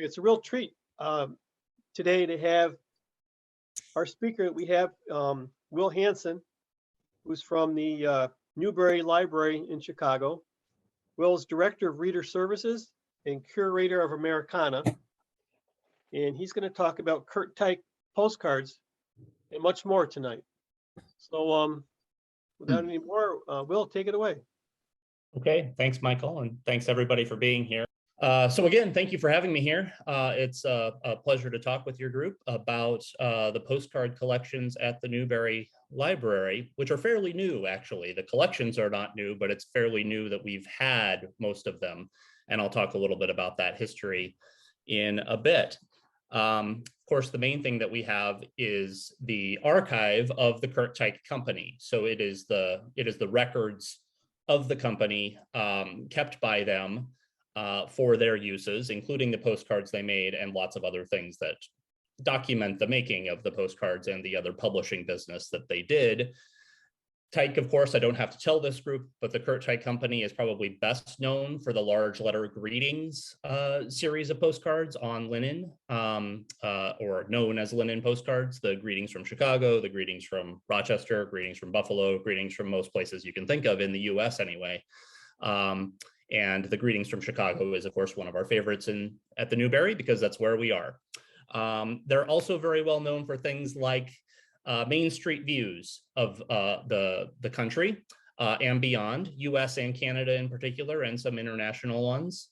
It's a real treat today to have our speaker. We have Will Hansen, who's from the Newberry Library in Chicago. Will's Director of Reader Services and Curator of Americana. And he's going to talk about Curt Teich Postcards and much more tonight. So without any more, Will, take it away. Okay, thanks, Michael, and thanks everybody for being here. So again, thank you for having me here. It's a pleasure to talk with your group about the postcard collections at the Newberry Library, which are fairly new, actually. The collections are not new, but it's fairly new that we've had most of them. And I'll talk a little bit about that history in a bit. Of course, the main thing that we have is the archive of the Curt Teich company. So it is the records of the company kept by them for their uses, including the postcards they made and lots of other things that document the making of the postcards and the other publishing business that they did. Tyke, of course, I don't have to tell this group, but the Curt Teich company is probably best known for the large letter greetings series of postcards on linen, or known as linen postcards, the greetings from Chicago, the greetings from Rochester, greetings from Buffalo, greetings from most places you can think of in the US anyway. And the greetings from Chicago is, of course, one of our favorites at the Newberry because that's where we are. They're also very well known for things like Main Street views of the country and beyond, US and Canada in particular, and some international ones.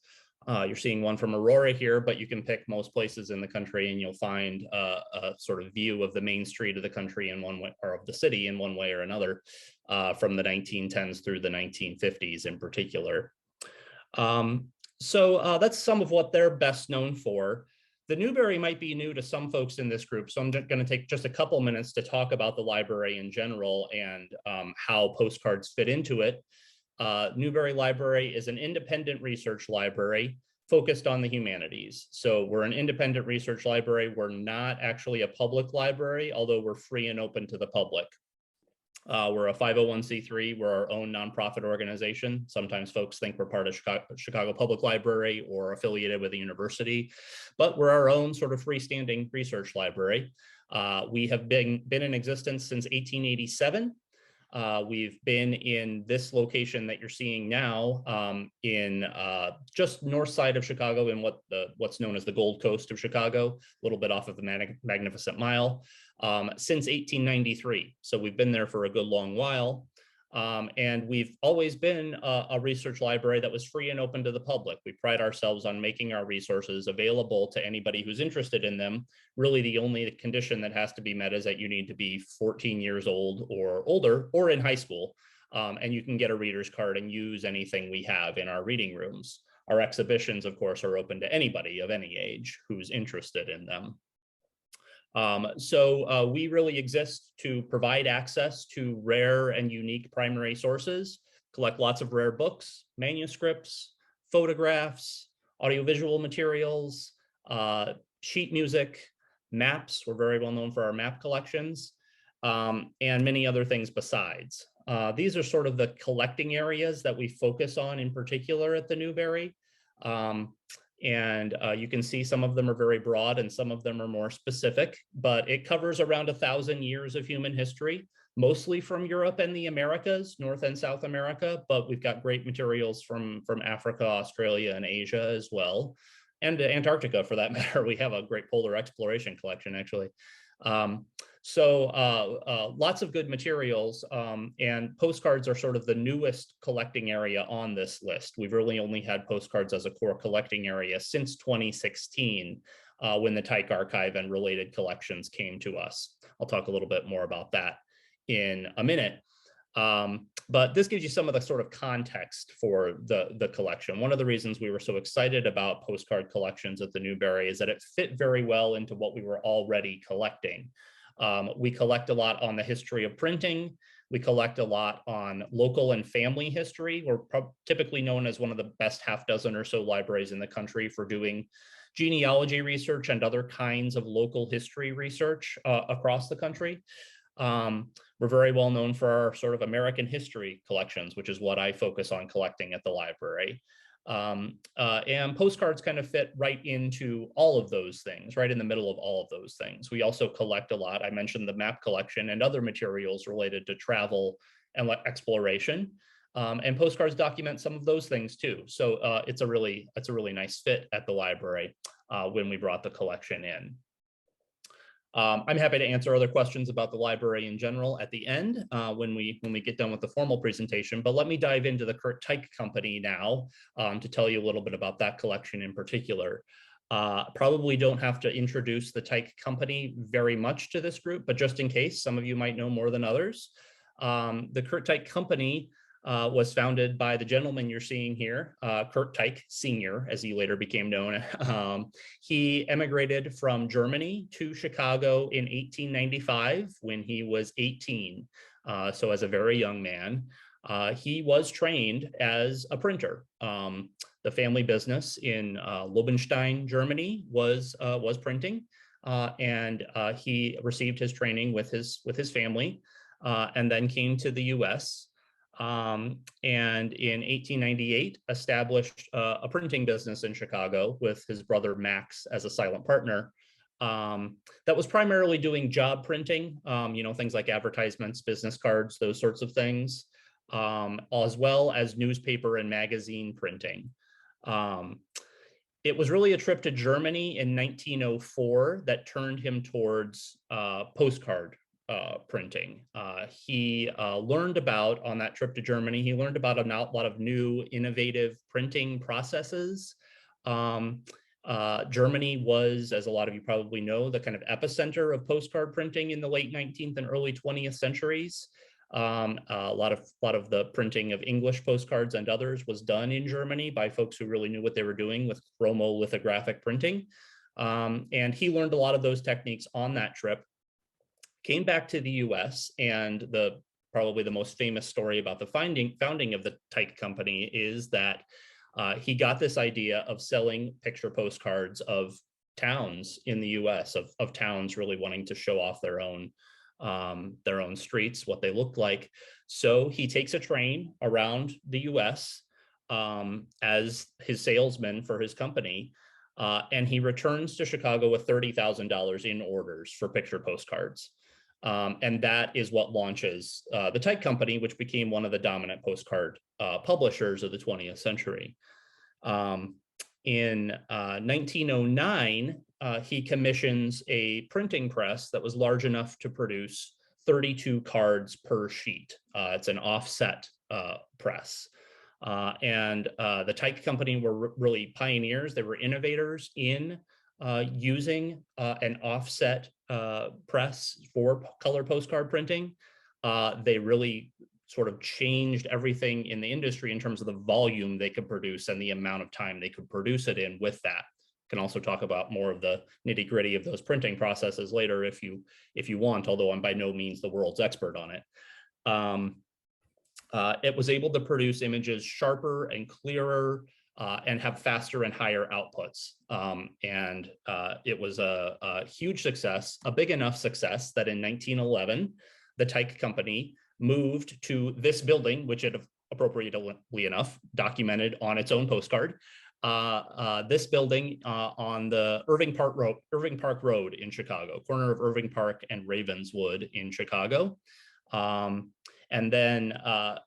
You're seeing one from Aurora here, but you can pick most places in the country and you'll find a sort of view of the Main Street of the country in one way, or of the city in one way or another, from the 1910s through the 1950s in particular. So that's some of what they're best known for. The Newberry might be new to some folks in this group, so I'm going to take just a couple minutes to talk about the library in general and how postcards fit into it. Newberry Library is an independent research library focused on the humanities. So we're an independent research library. We're not actually a public library, although we're free and open to the public. We're a 501c3. We're our own nonprofit organization. Sometimes folks think we're part of Chicago Public Library or affiliated with a university, but we're our own sort of freestanding research library. We have been in existence since 1887. We've been in this location that you're seeing now in just north side of Chicago in what's known as the Gold Coast of Chicago, a little bit off of the Magnificent Mile, since 1893. So we've been there for a good long while. And we've always been a research library that was free and open to the public. We pride ourselves on making our resources available to anybody who's interested in them. Really, the only condition that has to be met is that you need to be 14 years old or older or in high school. And you can get a reader's card and use anything we have in our reading rooms. Our exhibitions, of course, are open to anybody of any age who's interested in them. So we really exist to provide access to rare and unique primary sources, collect lots of rare books, manuscripts, photographs, audiovisual materials, sheet music, maps. We're very well known for our map collections, and many other things besides. These are sort of the collecting areas that we focus on in particular at the Newberry. And you can see some of them are very broad and some of them are more specific, but it covers around 1,000 years of human history, mostly from Europe and the Americas, North and South America, but we've got great materials from Africa, Australia, and Asia as well, and Antarctica for that matter. We have a great polar exploration collection, actually. Lots of good materials, and postcards are sort of the newest collecting area on this list. We've really only had postcards as a core collecting area since 2016, when the Tyke archive and related collections came to us. I'll talk a little bit more about that in a minute. But this gives you some of the sort of context for the collection. One of the reasons we were so excited about postcard collections at the Newberry is that it fit very well into what we were already collecting. We collect a lot on the history of printing. We collect a lot on local and family history. We're typically known as one of the best half dozen or so libraries in the country for doing genealogy research and other kinds of local history research across the country. We're very well known for our sort of American history collections, which is what I focus on collecting at the library. And postcards kind of fit right into all of those things, right in the middle of all of those things. We also collect a lot. I mentioned the map collection and other materials related to travel and exploration. And postcards document some of those things too. So it's a really nice fit at the library when we brought the collection in. I'm happy to answer other questions about the library in general at the end when we get done with the formal presentation, but let me dive into the Curt Teich company now to tell you a little bit about that collection in particular. Probably don't have to introduce the Tyke company very much to this group, but just in case, some of you might know more than others. The Curt Teich company was founded by the gentleman you're seeing here, Curt Teich Sr., as he later became known. He emigrated from Germany to Chicago in 1895 when he was 18, so as a very young man. He was trained as a printer. The family business in Lobenstein, Germany was printing, and he received his training with his family, and then came to the U.S. And in 1898 established a printing business in Chicago with his brother Max as a silent partner. That was primarily doing job printing, things like advertisements, business cards, those sorts of things, as well as newspaper and magazine printing. It was really a trip to Germany in 1904 that turned him towards postcard printing. He learned about, on that trip to Germany, he learned about a lot of new innovative printing processes. Germany was, as a lot of you probably know, the kind of epicenter of postcard printing in the late 19th and early 20th centuries. A lot of the printing of English postcards and others was done in Germany by folks who really knew what they were doing with chromolithographic printing. And he learned a lot of those techniques on that trip, came back to the US, and probably the most famous story about the founding of the Tyke company is that he got this idea of selling picture postcards of towns in the US, of towns really wanting to show off their own streets, what they looked like. So he takes a train around the US as his salesman for his company, and he returns to Chicago with $30,000 in orders for picture postcards. And that is what launches the Tyke company, which became one of the dominant postcard publishers of the 20th century. In 1909, he commissions a printing press that was large enough to produce 32 cards per sheet. It's an offset press. And the Tyke company were really pioneers. They were innovators in using an offset press for color postcard printing. They really sort of changed everything in the industry in terms of the volume they could produce and the amount of time they could produce it in with that. Can also talk about more of the nitty-gritty of those printing processes later if you want, although I'm by no means the world's expert on it. It was able to produce images sharper and clearer and have faster and higher outputs. It was a huge success, a big enough success that in 1911, the Tyke company moved to this building, which it appropriately enough documented on its own postcard. This building on the Irving Park Road in Chicago, corner of Irving Park and Ravenswood in Chicago. And then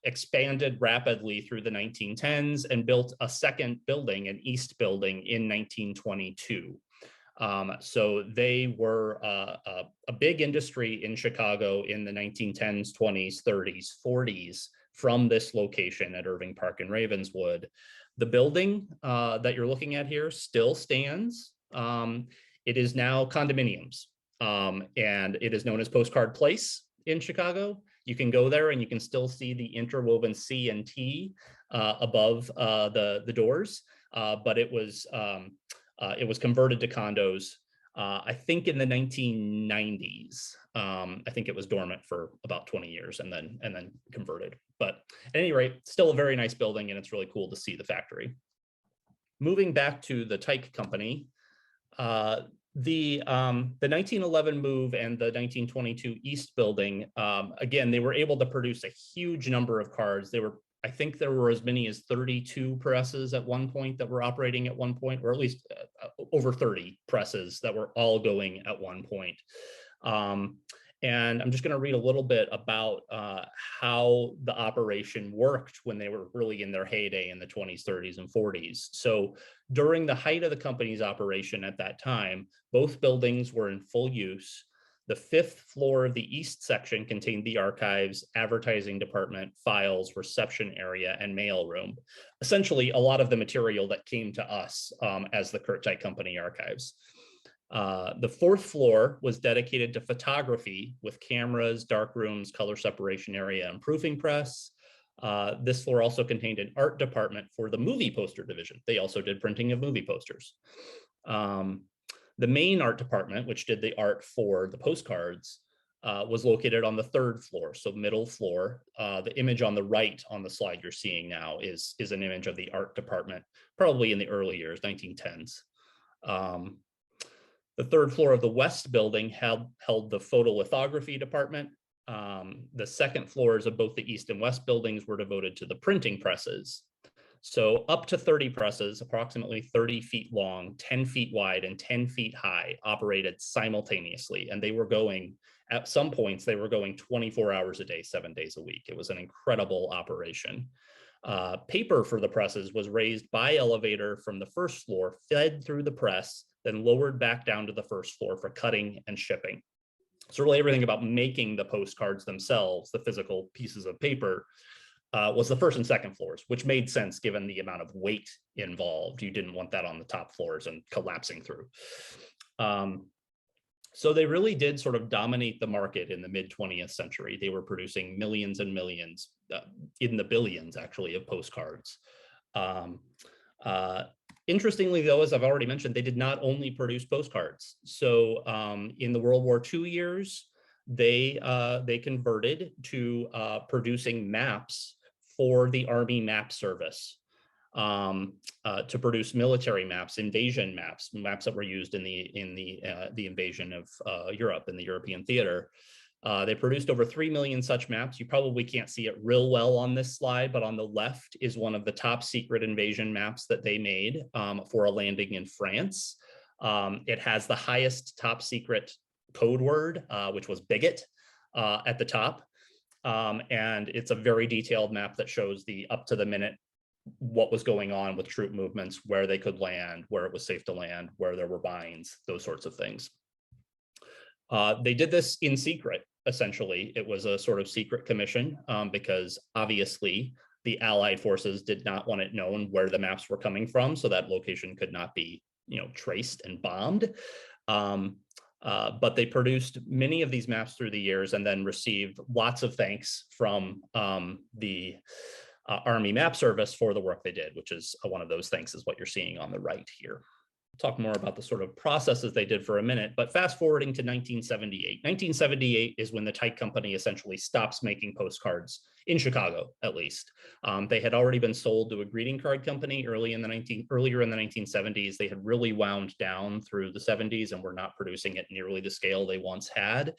expanded rapidly through the 1910s and built a second building, an east building, in 1922. So they were a big industry in Chicago in the 1910s, 20s, 30s, 40s from this location at Irving Park and Ravenswood. The building that you're looking at here still stands. It is now condominiums, and it is known as Postcard Place in Chicago. You can go there and you can still see the interwoven C and T above the doors, but it was converted to condos, I think in the 1990s. I think it was dormant for about 20 years and then converted. But at any rate, still a very nice building, and it's really cool to see the factory. Moving back to the Tyke company, the 1911 move and the 1922 East building, again, they were able to produce a huge number of cards. They were I think there were as many as 32 presses at one point that were operating at one point, or at least over 30 presses that were all going at one point. And I'm just going to read a little bit about how the operation worked when they were really in their heyday in the 20s, 30s, and 40s. So during the height of the company's operation at that time, both buildings were in full use. The 5th floor of the east section contained the archives, advertising department, files, reception area, and mail room. Essentially, a lot of the material that came to us as the Curt Teich Company archives. The 4th floor was dedicated to photography with cameras, dark rooms, color separation area, and proofing press. This floor also contained an art department for the movie poster division. They also did printing of movie posters. The main art department, which did the art for the postcards, was located on the 3rd floor, so middle floor. The image on the right on the slide you're seeing now is an image of the art department, probably in the early years, 1910s. The 3rd floor of the west building held the photolithography department. The 2nd floors of both the east and west buildings were devoted to the printing presses. So up to 30 presses, approximately 30 feet long, 10 feet wide, and 10 feet high, operated simultaneously. And they were going, at some points, they were going 24 hours a day, 7 days a week. It was an incredible operation. Paper for the presses was raised by elevator from the 1st floor, fed through the press, then lowered back down to the 1st floor for cutting and shipping. So really everything about making the postcards themselves, the physical pieces of paper, was the 1st and 2nd floors, which made sense given the amount of weight involved. You didn't want that on the top floors and collapsing through. So they really did sort of dominate the market in the mid-20th century. They were producing millions and millions, in the billions actually, of postcards. Interestingly, though, as I've already mentioned, they did not only produce postcards. So in the World War II years, they converted to producing maps for the Army Map Service, to produce military maps, invasion maps, maps that were used in the invasion of Europe, in the European theater. They produced over 3 million such maps. You probably can't see it real well on this slide, but on the left is one of the top secret invasion maps that they made for a landing in France. It has the highest top secret code word, which was bigot, at the top. And it's a very detailed map that shows the up to the minute what was going on with troop movements, where they could land, where it was safe to land, where there were binds, those sorts of things. They did this in secret, essentially. It was a sort of secret commission because obviously the Allied forces did not want it known where the maps were coming from, so that location could not be, traced and bombed. But they produced many of these maps through the years and then received lots of thanks from the Army Map Service for the work they did, which is one of those thanks is what you're seeing on the right here. We'll talk more about the sort of processes they did for a minute, but fast forwarding to 1978. 1978 is when the Tyke Company essentially stops making postcards in Chicago, at least. They had already been sold to a greeting card company earlier in the 1970s. They had really wound down through the 70s and were not producing at nearly the scale they once had.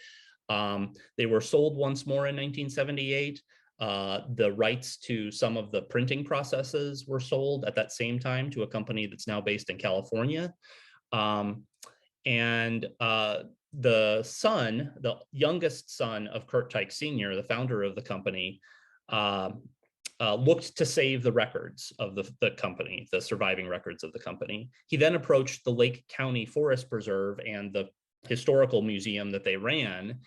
They were sold once more in 1978. The rights to some of the printing processes were sold at that same time to a company that's now based in California. The youngest son of Curt Teich Sr., the founder of the company, looked to save the records of the company, the surviving records of the company. He then approached the Lake County Forest Preserve and the historical museum that they ran.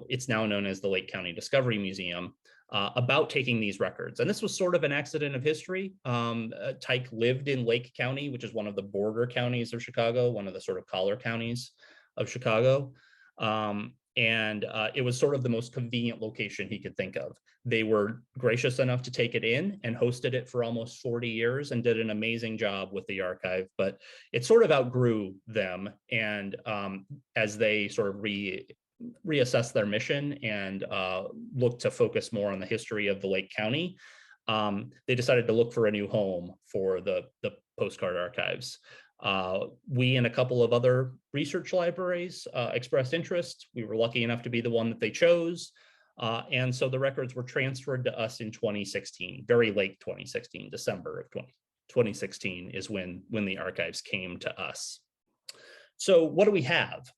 It's now known as the Lake County Discovery Museum, about taking these records. And this was sort of an accident of history. Tyke lived in Lake County, which is one of the border counties of Chicago, one of the sort of collar counties of Chicago. It was sort of the most convenient location he could think of. They were gracious enough to take it in and hosted it for almost 40 years and did an amazing job with the archive, but it sort of outgrew them. And as they sort of reassess their mission and look to focus more on the history of the Lake County, they decided to look for a new home for the postcard archives. We and a couple of other research libraries expressed interest. We were lucky enough to be the one that they chose. And so the records were transferred to us in 2016, very late 2016, December of 2016 is when the archives came to us. So what do we have?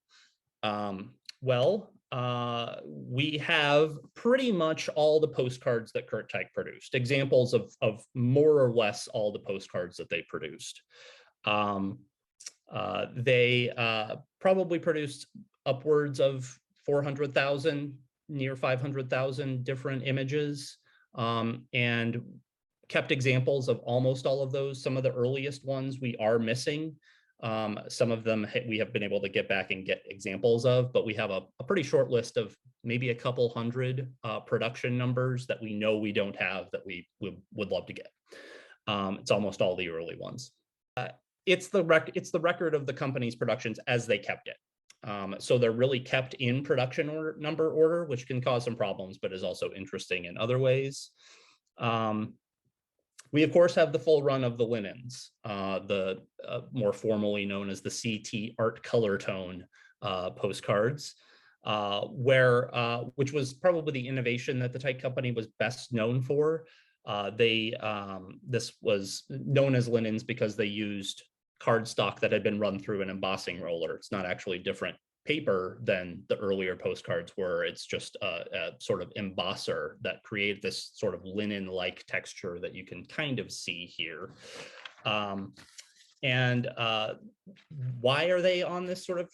We have pretty much all the postcards that Curt Teich produced, examples of more or less all the postcards that they produced. They probably produced upwards of 400,000, near 500,000 different images, and kept examples of almost all of those. Some of the earliest ones we are missing. Some of them we have been able to get back and get examples of, but we have a pretty short list of maybe a couple hundred production numbers that we know we don't have that we would love to get. It's almost all the early ones. It's the record of the company's productions as they kept it. So they're really kept in production number order, which can cause some problems, but is also interesting in other ways. We, of course, have the full run of the linens, the more formally known as the CT art color tone postcards, which was probably the innovation that the Tyke company was best known for. This was known as linens because they used cardstock that had been run through an embossing roller. It's not actually different paper than the earlier postcards were. It's just a sort of embosser that created this sort of linen-like texture that you can kind of see here. Why are they on this sort of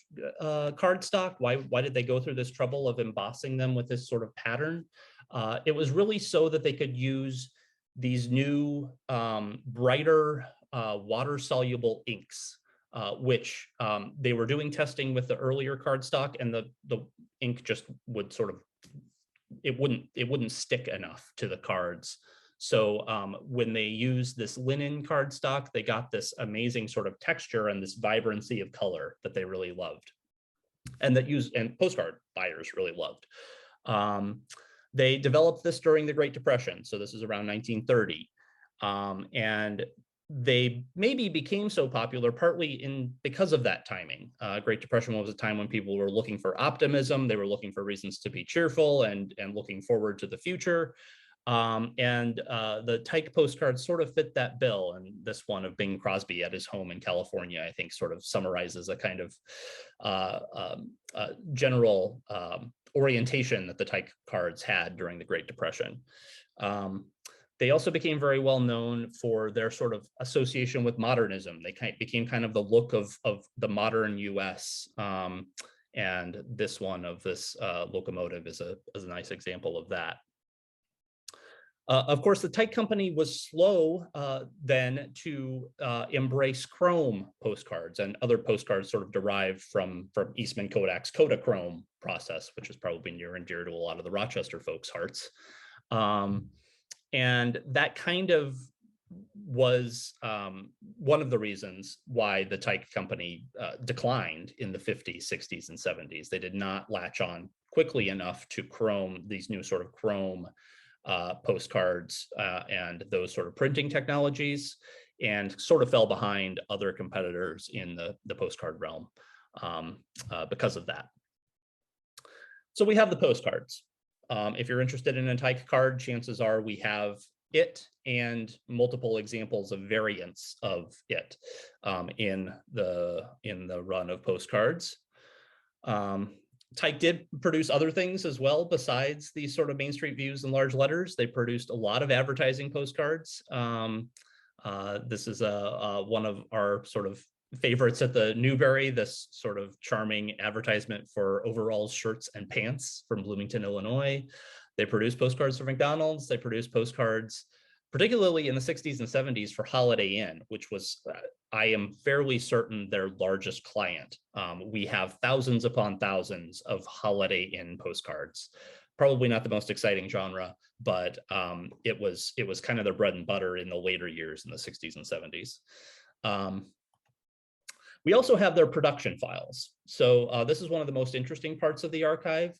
cardstock? Why did they go through this trouble of embossing them with this sort of pattern? It was really so that they could use these new brighter water-soluble inks, which they were doing testing with the earlier cardstock, and the ink just would sort of, it wouldn't stick enough to the cards. So when they used this linen cardstock, they got this amazing sort of texture and this vibrancy of color that they really loved, and postcard buyers really loved. They developed this during the Great Depression, so this is around 1930, and they maybe became so popular partly because of that timing. Great Depression was a time when people were looking for optimism. They were looking for reasons to be cheerful and looking forward to the future. The Tyke postcards sort of fit that bill. And this one of Bing Crosby at his home in California, I think, sort of summarizes a kind of general orientation that the Tyke cards had during the Great Depression. They also became very well known for their sort of association with modernism. They became kind of the look of the modern US. And this one of this locomotive is a nice example of that. Of course, the Tyke company was slow then to embrace chrome postcards, and other postcards sort of derived from Eastman Kodak's Kodachrome process, which is probably near and dear to a lot of the Rochester folks' hearts. And that kind of was one of the reasons why the Tyke company declined in the 50s, 60s, and 70s. They did not latch on quickly enough to these new sort of chrome postcards and those sort of printing technologies, and sort of fell behind other competitors in the postcard realm because of that. So we have the postcards. If you're interested in a Tyke card, chances are we have it and multiple examples of variants of it in the run of postcards. Tyke did produce other things as well besides these sort of Main Street views and large letters. They produced a lot of advertising postcards. This is one of our sort of favorites at the Newberry, this sort of charming advertisement for overalls, shirts, and pants from Bloomington, Illinois. They produced postcards for McDonald's. They produced postcards, particularly in the 60s and 70s, for Holiday Inn, which was, I am fairly certain, their largest client. We have thousands upon thousands of Holiday Inn postcards. Probably not the most exciting genre, but it was kind of their bread and butter in the later years in the 60s and 70s. We also have their production files. So this is one of the most interesting parts of the archive.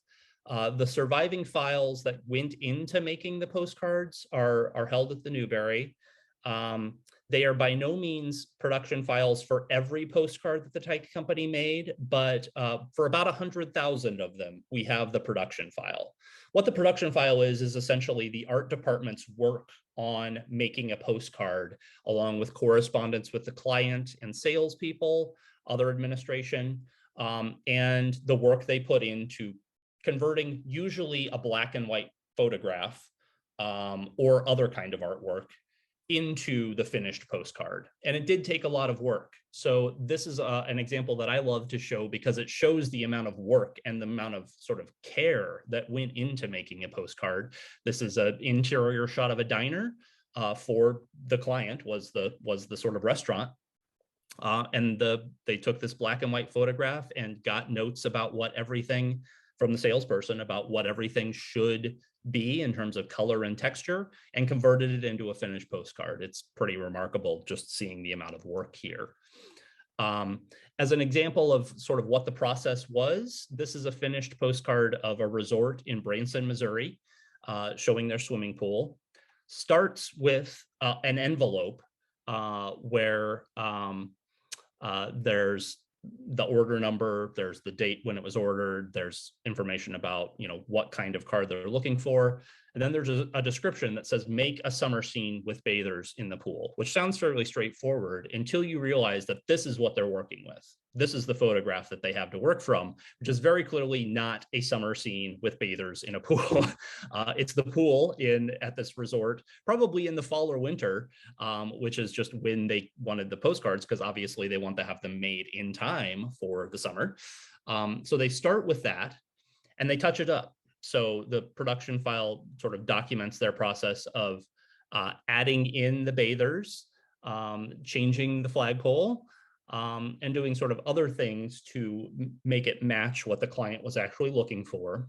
The surviving files that went into making the postcards are held at the Newberry. They are by no means production files for every postcard that the Tyke company made, but for about 100,000 of them, we have the production file. What the production file is essentially the art department's work on making a postcard, along with correspondence with the client and salespeople, other administration, and the work they put into converting usually a black and white photograph or other kind of artwork into the finished postcard. And it did take a lot of work. So this is an example that I love to show because it shows the amount of work and the amount of sort of care that went into making a postcard. This is an interior shot of a diner for the client, was the sort of restaurant. They took this black and white photograph and got notes about what everything from the salesperson about what everything should be in terms of color and texture, and converted it into a finished postcard. It's pretty remarkable just seeing the amount of work here. As an example of sort of what the process was, this is a finished postcard of a resort in Branson, Missouri, showing their swimming pool. Starts with an envelope where there's the order number, there's the date when it was ordered, there's information about, what kind of card they're looking for. And then there's a description that says, make a summer scene with bathers in the pool, which sounds fairly straightforward until you realize that this is what they're working with. This is the photograph that they have to work from, which is very clearly not a summer scene with bathers in a pool. It's the pool at this resort, probably in the fall or winter, which is just when they wanted the postcards, because obviously they want to have them made in time for the summer. So they start with that and they touch it up. So the production file sort of documents their process of adding in the bathers, changing the flagpole, and doing sort of other things to make it match what the client was actually looking for.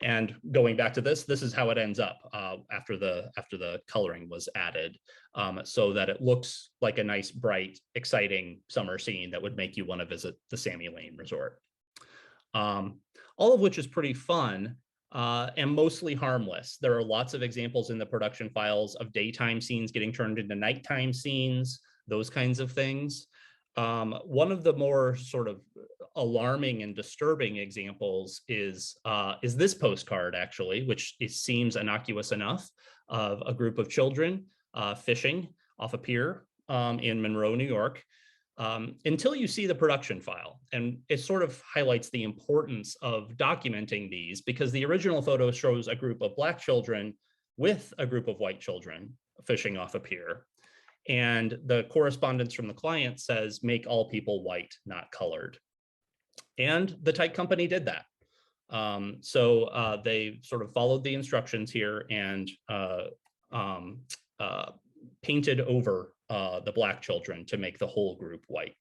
And going back to this is how it ends up after the coloring was added, so that it looks like a nice, bright, exciting summer scene that would make you want to visit the Sammy Lane Resort. All of which is pretty fun and mostly harmless. There are lots of examples in the production files of daytime scenes getting turned into nighttime scenes, those kinds of things. One of the more sort of alarming and disturbing examples is this postcard, actually, which seems innocuous enough, of a group of children fishing off a pier in Monroe, New York, until you see the production file. And it sort of highlights the importance of documenting these, because the original photo shows a group of Black children with a group of white children fishing off a pier. And the correspondence from the client says, make all people white, not colored. And the Tyke company did that. So they sort of followed the instructions here and painted over the Black children to make the whole group white.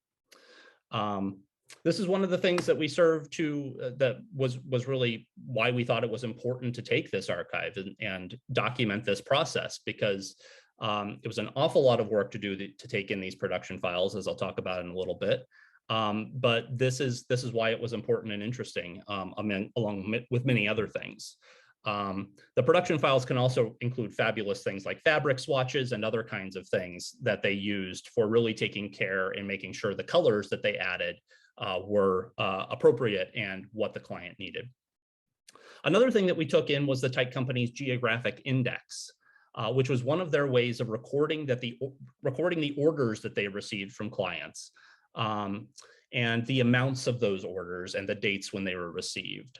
This is one of the things that we served to, that was really why we thought it was important to take this archive and document this process, because it was an awful lot of work to do to take in these production files, as I'll talk about in a little bit. But this is why it was important and interesting, along with many other things. The production files can also include fabulous things like fabric swatches and other kinds of things that they used for really taking care and making sure the colors that they added were appropriate and what the client needed. Another thing that we took in was the Tyke company's Geographic Index, which was one of their ways of recording the orders that they received from clients, and the amounts of those orders and the dates when they were received.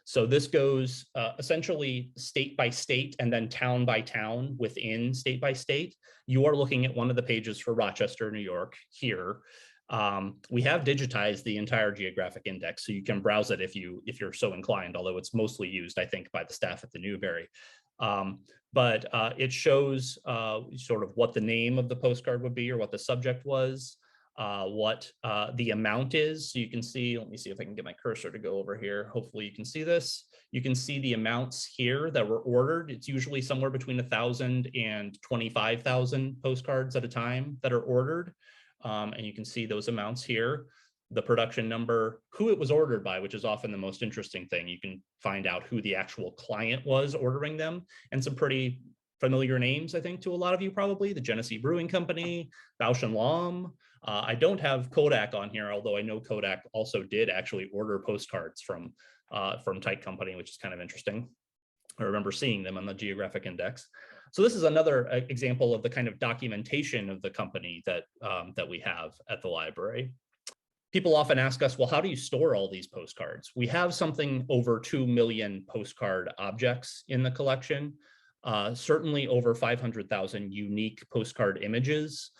So this goes essentially state by state and then town by town within state by state. You are looking at one of the pages for Rochester, New York here. We have digitized the entire Geographic Index, so you can browse it if you're so inclined, although it's mostly used, I think, by the staff at the Newberry. But it shows sort of what the name of the postcard would be or what the subject was, what the amount is. So you can see, let me see if I can get my cursor to go over here. Hopefully you can see this. You can see the amounts here that were ordered. It's usually somewhere between 1,000 and 25,000 postcards at a time that are ordered. And you can see those amounts here, the production number, who it was ordered by, which is often the most interesting thing. You can find out who the actual client was ordering them, and some pretty familiar names, I think, to a lot of you probably, the Genesee Brewing Company, Bausch and Lomb. I don't have Kodak on here, although I know Kodak also did actually order postcards from Tyke Company, which is kind of interesting. I remember seeing them on the Geographic Index. So this is another example of the kind of documentation of the company that, that we have at the library. People often ask us, well, how do you store all these postcards? We have something over 2 million postcard objects in the collection, certainly over 500,000 unique postcard images.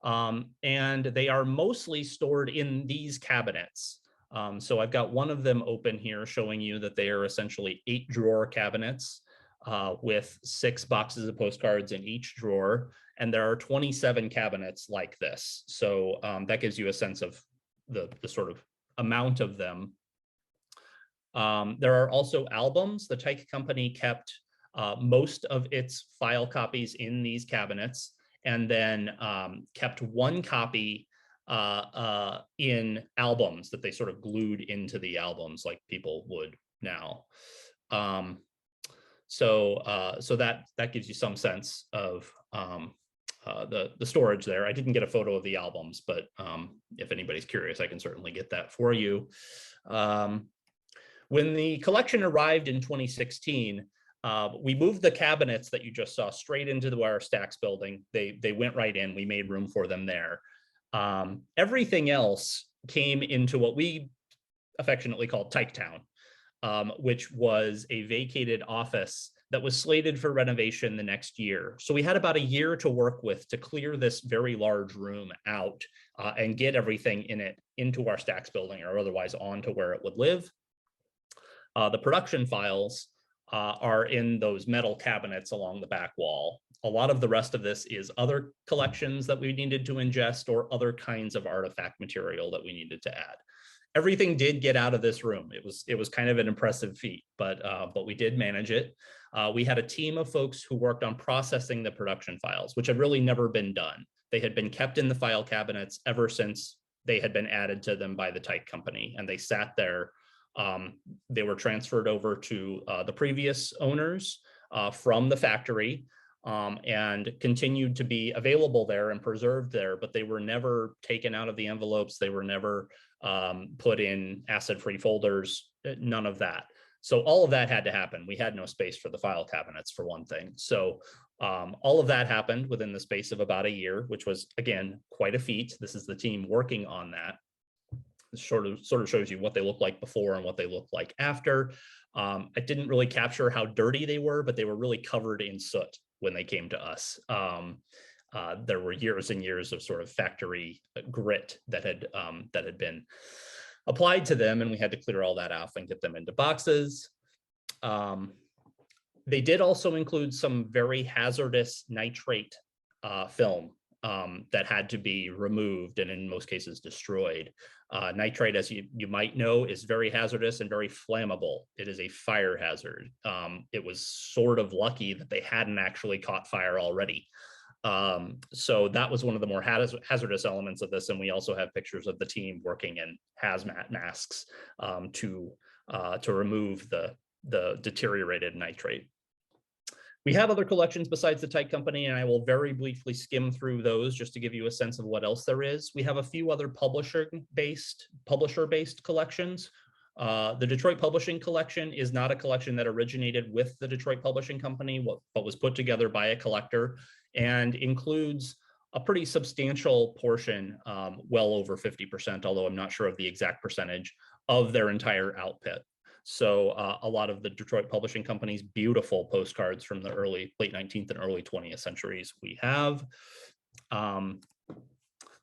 And they are mostly stored in these cabinets. So I've got one of them open here showing you that they are essentially 8-drawer cabinets with 6 boxes of postcards in each drawer. And there are 27 cabinets like this. So that gives you a sense of the sort of amount of them. There are also albums. The Tyke Company kept most of its file copies in these cabinets, and then kept one copy in albums that they sort of glued into the albums like people would now. So that gives you some sense of the storage there. I didn't get a photo of the albums, but if anybody's curious, I can certainly get that for you. When the collection arrived in 2016, we moved the cabinets that you just saw straight into our stacks building. They went right in. We made room for them there. Everything else came into what we affectionately called Tyke Town, which was a vacated office that was slated for renovation the next year. So we had about a year to work with to clear this very large room out and get everything in it into our stacks building or otherwise onto where it would live. The production files are in those metal cabinets along the back wall. A lot of the rest of this is other collections that we needed to ingest or other kinds of artifact material that we needed to add. Everything did get out of this room. It was kind of an impressive feat, but we did manage it. We had a team of folks who worked on processing the production files, which had really never been done. They had been kept in the file cabinets ever since they had been added to them by the Tyke Company, and they sat there. They were transferred over to the previous owners from the factory and continued to be available there and preserved there, but they were never taken out of the envelopes. They were never put in acid-free folders, none of that. So all of that had to happen. We had no space for the file cabinets, for one thing. So all of that happened within the space of about a year, which was, again, quite a feat. This is the team working on that. It sort of shows you what they look like before and what they look like after. I didn't really capture how dirty they were, but they were really covered in soot when they came to us. There were years and years of sort of factory grit that had been applied to them, and we had to clear all that off and get them into boxes. They did also include some very hazardous nitrate film that had to be removed and in most cases destroyed. Nitrate, as you might know, is very hazardous and very flammable. It is a fire hazard. It was sort of lucky that they hadn't actually caught fire already. So that was one of the more hazardous elements of this. And we also have pictures of the team working in hazmat masks to remove the deteriorated nitrate. We have other collections besides the Tyke Company, and I will very briefly skim through those just to give you a sense of what else there is. We have a few other publisher-based collections. The Detroit Publishing Collection is not a collection that originated with the Detroit Publishing Company, but was put together by a collector and includes a pretty substantial portion, well over 50%, although I'm not sure of the exact percentage, of their entire output. So a lot of the Detroit Publishing Company's beautiful postcards from the late 19th and early 20th centuries we have. The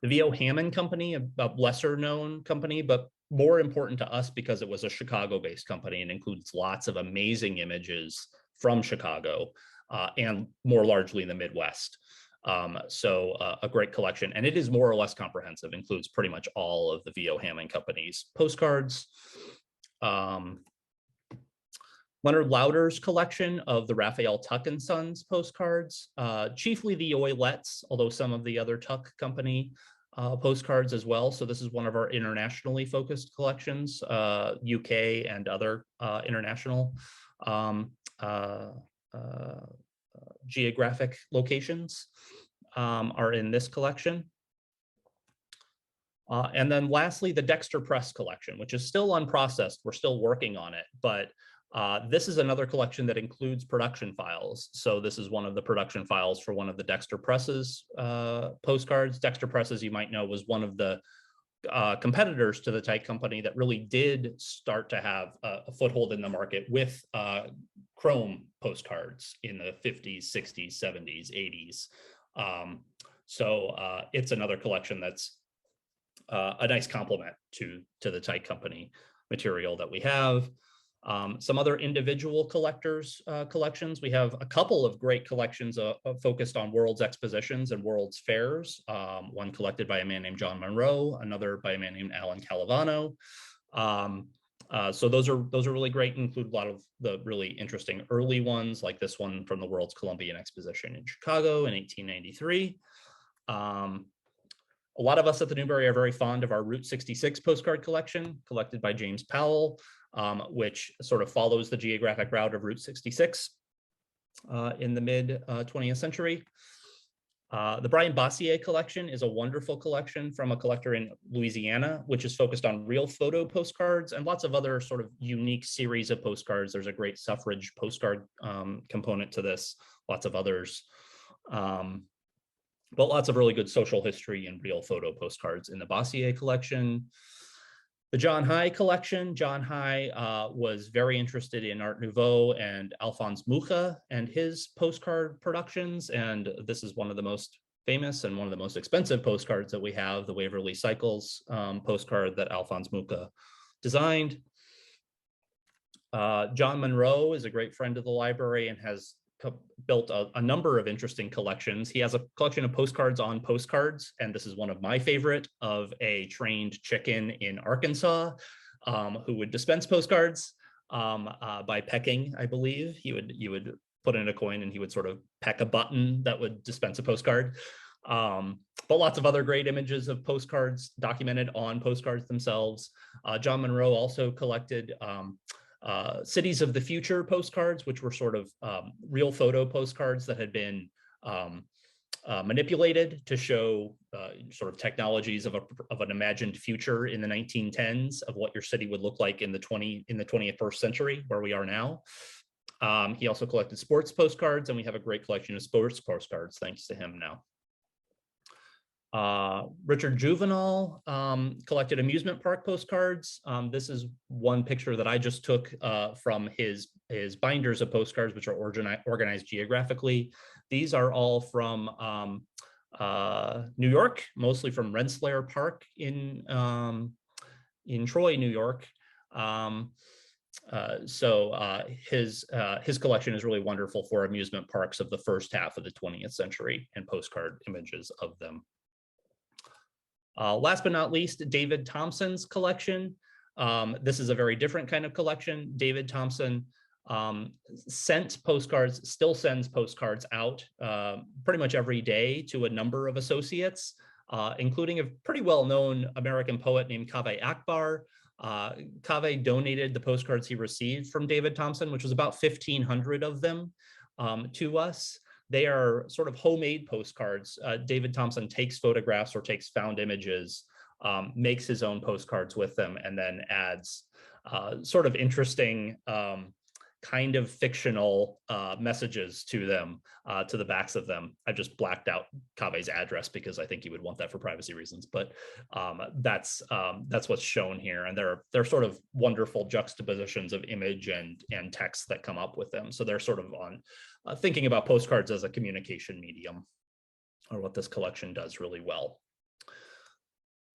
V.O. Hammond Company, a lesser known company, but more important to us because it was a Chicago-based company and includes lots of amazing images from Chicago and more largely the Midwest. So a great collection, and it is more or less comprehensive, includes pretty much all of the V.O. Hammond Company's postcards. Leonard Lauder's collection of the Raphael Tuck and Sons postcards, chiefly the Oilettes, although some of the other Tuck Company postcards as well. So this is one of our internationally focused collections, UK and other international geographic locations are in this collection. And then lastly, the Dexter Press collection, which is still unprocessed. We're still working on it, but this is another collection that includes production files. So this is one of the production files for one of the Dexter Press's postcards. Dexter Press, as you might know, was one of the competitors to the Tyke company that really did start to have a foothold in the market with chrome postcards in the 50s, 60s, 70s, 80s. So it's another collection that's a nice complement to the Tyke company material that we have. Some other individual collectors' collections. We have a couple of great collections focused on World's expositions and World's fairs. One collected by a man named John Monroe, another by a man named Alan Calavano. So those are really great. Include a lot of the really interesting early ones, like this one from the World's Columbian Exposition in Chicago in 1893. A lot of us at the Newberry are very fond of our Route 66 postcard collection, collected by James Powell, which sort of follows the geographic route of Route 66 in the mid 20th century. The Bryan Bossier collection is a wonderful collection from a collector in Louisiana, which is focused on real photo postcards and lots of other sort of unique series of postcards. There's a great suffrage postcard component to this, lots of others. But lots of really good social history and real photo postcards in the Bossier collection. The John High collection. John High was very interested in Art Nouveau and Alphonse Mucha and his postcard productions. And this is one of the most famous and one of the most expensive postcards that we have, the Waverly Cycles postcard that Alphonse Mucha designed. John Monroe is a great friend of the library and has built a number of interesting collections. He has a collection of postcards on postcards, and this is one of my favorite, of a trained chicken in Arkansas who would dispense postcards by pecking, I believe. You would put in a coin and he would sort of peck a button that would dispense a postcard. But lots of other great images of postcards documented on postcards themselves. John Monroe also collected Cities of the Future postcards, which were sort of real photo postcards that had been manipulated to show sort of technologies of an imagined future in the 1910s of what your city would look like in the 21st century, where we are now. He also collected sports postcards, and we have a great collection of sports postcards thanks to him now. Richard Juvenal collected amusement park postcards. This is one picture that I just took from his binders of postcards, which are organized geographically. These are all from New York, mostly from Rensselaer Park in Troy, New York. So his collection is really wonderful for amusement parks of the first half of the 20th century and postcard images of them. Last but not least, David Thompson's collection. This is a very different kind of collection. David Thompson sent postcards, still sends postcards out pretty much every day to a number of associates, including a pretty well-known American poet named Kaveh Akbar. Kaveh donated the postcards he received from David Thompson, which was about 1,500 of them, to us. They are sort of homemade postcards. David Thompson takes photographs or takes found images, makes his own postcards with them, and then adds sort of interesting kind of fictional messages to them, to the backs of them. I just blacked out Kaveh's address because I think he would want that for privacy reasons, but that's what's shown here. And they're sort of wonderful juxtapositions of image and text that come up with them. So they're sort of on thinking about postcards as a communication medium, or what this collection does really well.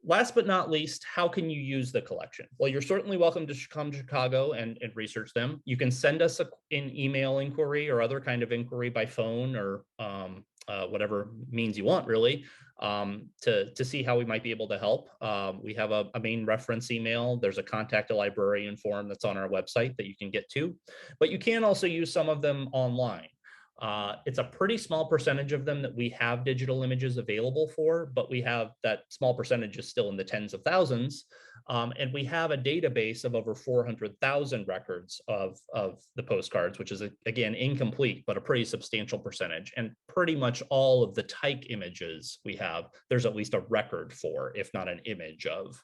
Last but not least, how can you use the collection? Well, you're certainly welcome to come to Chicago and research them. You can send us an email inquiry or other kind of inquiry by phone, or whatever means you want, really, to see how we might be able to help. We have a main reference email. There's a contact a librarian form that's on our website that you can get to, but you can also use some of them online. It's a pretty small percentage of them that we have digital images available for, but we have that small percentage is still in the tens of thousands. And we have a database of over 400,000 records of the postcards, which is, again, incomplete, but a pretty substantial percentage. And pretty much all of the Tyke images we have, there's at least a record for, if not an image of.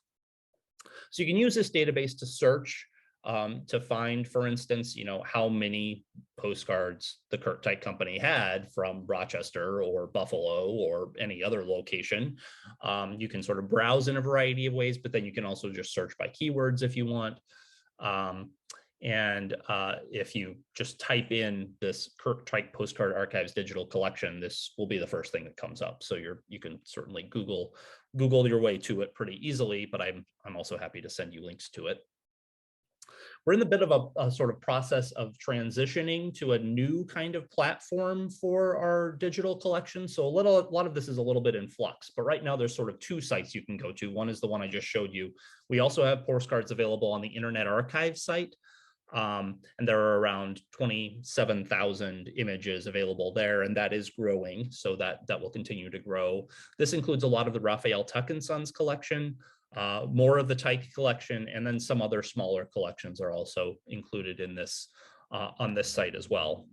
So you can use this database to search, to find, for instance, how many postcards the Curt Teich company had from Rochester or Buffalo or any other location. You can sort of browse in a variety of ways, but then you can also just search by keywords if you want. If you just type in this Curt Teich Postcard Archives digital collection, this will be the first thing that comes up. So you can certainly Google your way to it pretty easily, but I'm also happy to send you links to it. We're in the bit of a sort of process of transitioning to a new kind of platform for our digital collection. So a lot of this is a little bit in flux, but right now there's sort of two sites you can go to. One is the one I just showed you. We also have postcards available on the Internet Archive site. And there are around 27,000 images available there, and that is growing, so that will continue to grow. This includes a lot of the Raphael Tuck and Sons collection, more of the Tyke collection, and then some other smaller collections are also included in this on this site as well.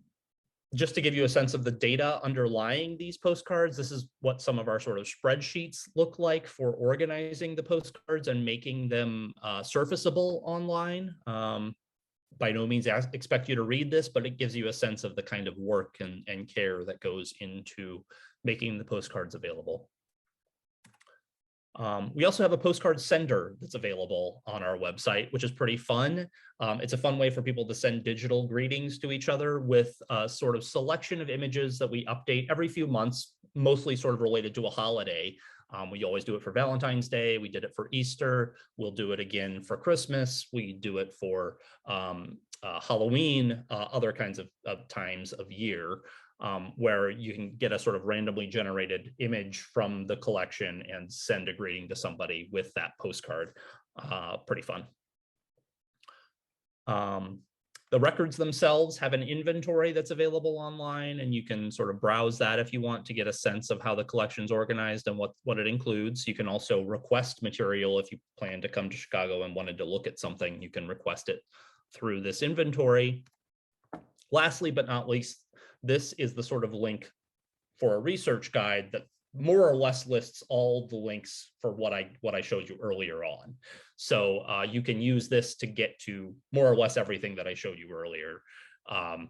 Just to give you a sense of the data underlying these postcards, this is what some of our sort of spreadsheets look like for organizing the postcards and making them surfaceable online. By no means expect you to read this, but it gives you a sense of the kind of work and care that goes into making the postcards available. We also have a postcard sender that's available on our website, which is pretty fun. It's a fun way for people to send digital greetings to each other with a sort of selection of images that we update every few months, mostly sort of related to a holiday. We always do it for Valentine's Day. We did it for Easter. We'll do it again for Christmas. We do it for Halloween, other kinds of times of year, where you can get a sort of randomly generated image from the collection and send a greeting to somebody with that postcard. Pretty fun. The records themselves have an inventory that's available online, and you can sort of browse that if you want to get a sense of how the collection's organized and what it includes. You can also request material if you plan to come to Chicago and wanted to look at something. You can request it through this inventory. Lastly, but not least, this is the sort of link for a research guide that more or less lists all the links for what I showed you earlier on. So you can use this to get to more or less everything that I showed you earlier.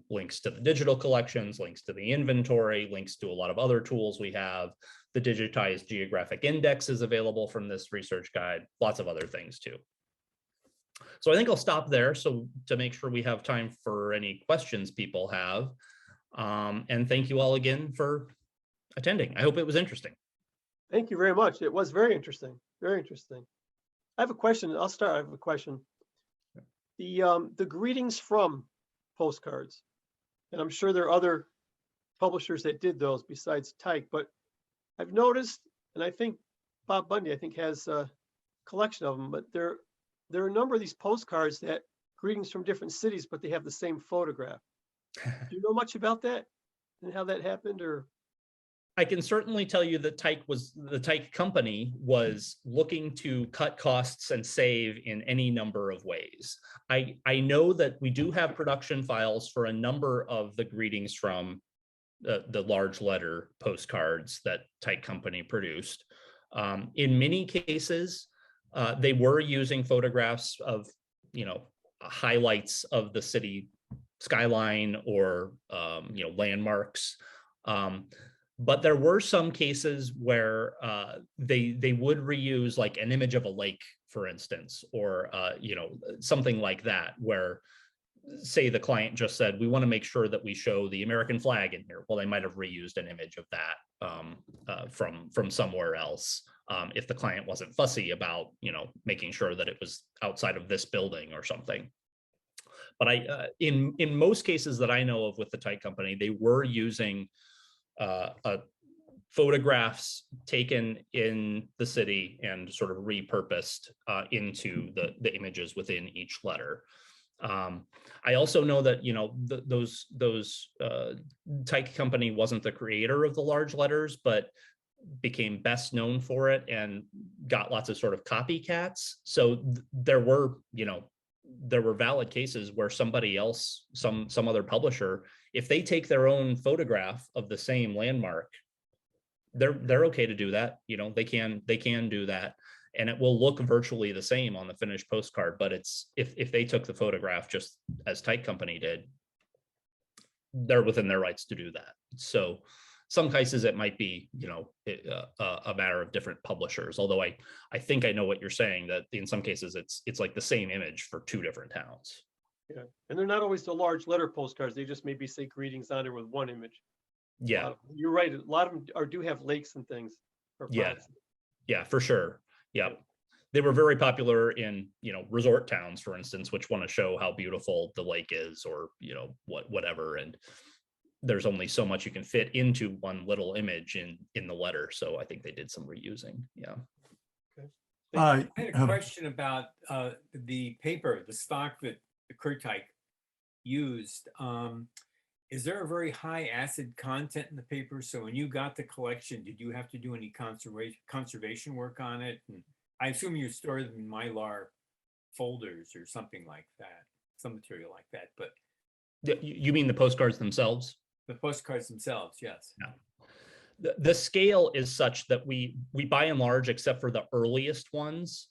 Links to the digital collections, links to the inventory, links to a lot of other tools we have. The digitized Geographic Index is available from this research guide, lots of other things too. So I think I'll stop there so to make sure we have time for any questions people have. And thank you all again for attending. I hope it was interesting. Thank you very much. It was very interesting. Very interesting. I have a question. I'll start. I have a question. The greetings from postcards, and I'm sure there are other publishers that did those besides Tyke, but I've noticed, and I think Bob Bundy, has a collection of them, but there are a number of these postcards that greetings from different cities, but they have the same photograph. Do you know much about that and how that happened? Or I can certainly tell you that the Tyke company was looking to cut costs and save in any number of ways. I know that we do have production files for a number of the greetings from the large letter postcards that Tyke company produced. In many cases, they were using photographs of, highlights of the city skyline or, landmarks. But there were some cases where they would reuse like an image of a lake, for instance, or something like that, where say the client just said, we want to make sure that we show the American flag in here. Well, they might have reused an image of that from somewhere else if the client wasn't fussy about making sure that it was outside of this building or something. But in most cases that I know of with the Tyke company, they were using photographs taken in the city and sort of repurposed into the images within each letter. I also know that, those Tyke company wasn't the creator of the large letters, but became best known for it and got lots of sort of copycats. So there were valid cases where somebody else, some other publisher, if they take their own photograph of the same landmark, they're okay to do that. They can do that, and it will look virtually the same on the finished postcard. But it's if they took the photograph just as Tyke company did, they're within their rights to do that. So some cases it might be, a matter of different publishers. Although I think I know what you're saying, that in some cases it's like the same image for two different towns. Yeah, and they're not always the large letter postcards. They just maybe say greetings on there with one image. Yeah, you're right. A lot of them do have lakes and things. Yeah, for sure. Yeah, they were very popular in resort towns, for instance, which want to show how beautiful the lake is, or whatever. And there's only so much you can fit into one little image in the letter. So I think they did some reusing. Yeah. Okay. I had a question about the paper, the stock that the Curt Teich used. Is there a very high acid content in the paper? So when you got the collection, did you have to do any conservation work on it? And I assume you store them in Mylar folders or something like that, some material like that. But you mean the postcards themselves? The postcards themselves, yes. Yeah. The scale is such that we by and large, except for the earliest ones,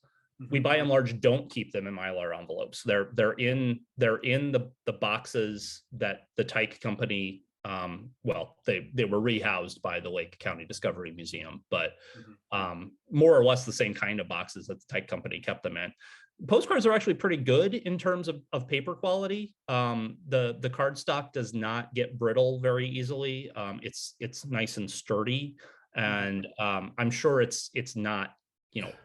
we by and large don't keep them in Mylar envelopes. They're in the boxes that the Tyke company, they were rehoused by the Lake County Discovery Museum, but more or less the same kind of boxes that the Tyke company kept them in. Postcards are actually pretty good in terms of paper quality. The cardstock does not get brittle very easily. It's nice and sturdy, and I'm sure it's not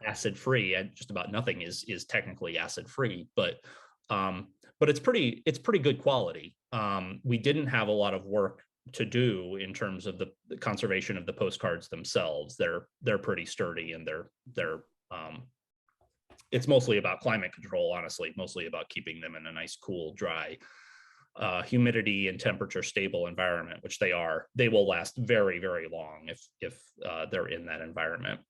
acid free, and just about nothing is technically acid free, but it's pretty good quality. We didn't have a lot of work to do in terms of the conservation of the postcards themselves. They're pretty sturdy, and they're it's mostly about climate control, honestly, mostly about keeping them in a nice, cool, dry, humidity and temperature stable environment, which they are. They will last very, very long if they're in that environment.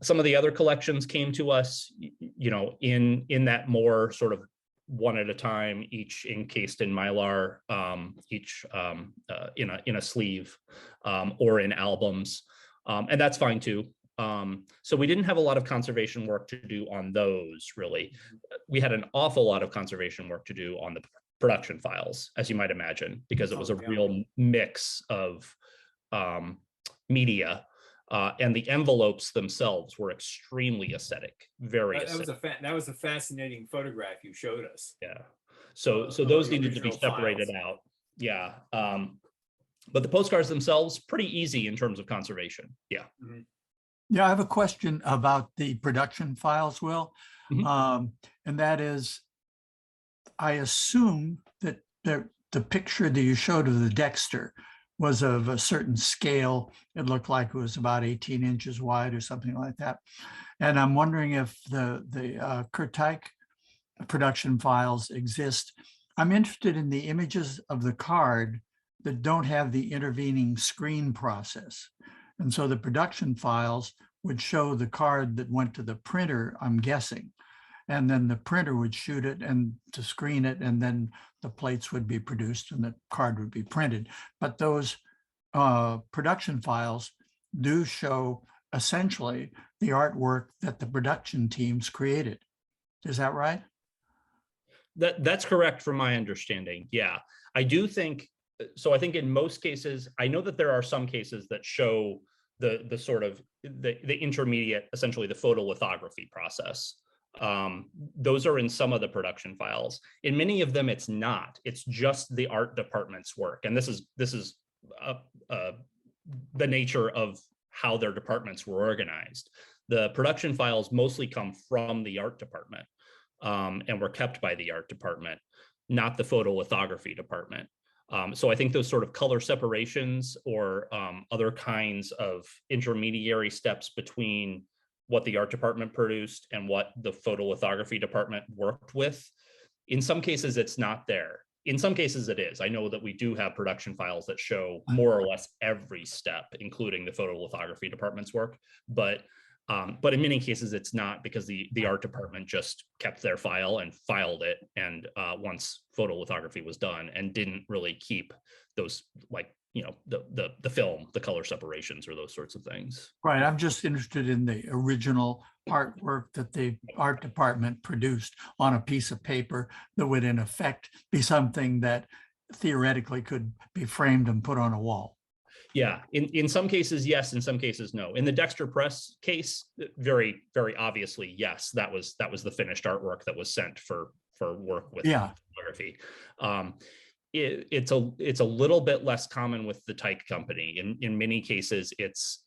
Some of the other collections came to us, in that more sort of one at a time, each encased in Mylar, each in a sleeve, or in albums, and that's fine too. So we didn't have a lot of conservation work to do on those, really. We had an awful lot of conservation work to do on the production files, as you might imagine, because it was a real mix of media. And the envelopes themselves were extremely aesthetic, very aesthetic. That was a fascinating photograph you showed us. Yeah. So those needed to be separated out. Yeah. But the postcards themselves, pretty easy in terms of conservation. Yeah. Yeah, I have a question about the production files, Will. And that is, I assume that the picture that you showed of the Dexter was of a certain scale. It looked like it was about 18 inches wide or something like that. And I'm wondering if the Curt Teich production files exist. I'm interested in the images of the card that don't have the intervening screen process. And so the production files would show the card that went to the printer, I'm guessing. And then the printer would shoot it and to screen it, and then the plates would be produced and the card would be printed. But those production files do show essentially the artwork that the production teams created. Is that right? That's correct from my understanding. Yeah, I do think so. I think in most cases, I know that there are some cases that show the sort of the intermediate, essentially the photolithography process. Those are in some of the production files. In many of them, it's not. It's just the art department's work, and this is the nature of how their departments were organized. The production files mostly come from the art department, and were kept by the art department, not the photolithography department. So I think those sort of color separations or other kinds of intermediary steps between what the art department produced and what the photolithography department worked with, In some cases, it's not there. In some cases, it is. I know that we do have production files that show more or less every step, including the photolithography department's work. But in many cases, it's not, because the art department just kept their file and filed it. And once photolithography was done, and didn't really keep those, like, the film, the color separations, or those sorts of things. Right. I'm just interested in the original artwork that the art department produced on a piece of paper that would in effect be something that theoretically could be framed and put on a wall. Yeah, in some cases, yes. In some cases, no. In the Dexter Press case, very, very obviously, yes, that was the finished artwork that was sent for work with photography. It's a little bit less common with the Tyke company. In many cases, it's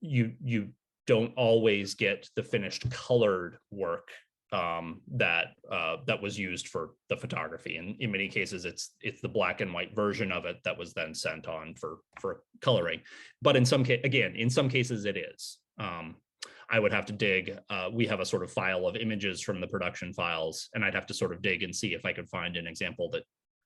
you don't always get the finished colored work that was used for the photography. And in many cases, it's the black and white version of it that was then sent on for coloring. But in some cases it is. I would have to dig. We have a sort of file of images from the production files, and I'd have to sort of dig and see if I could find an example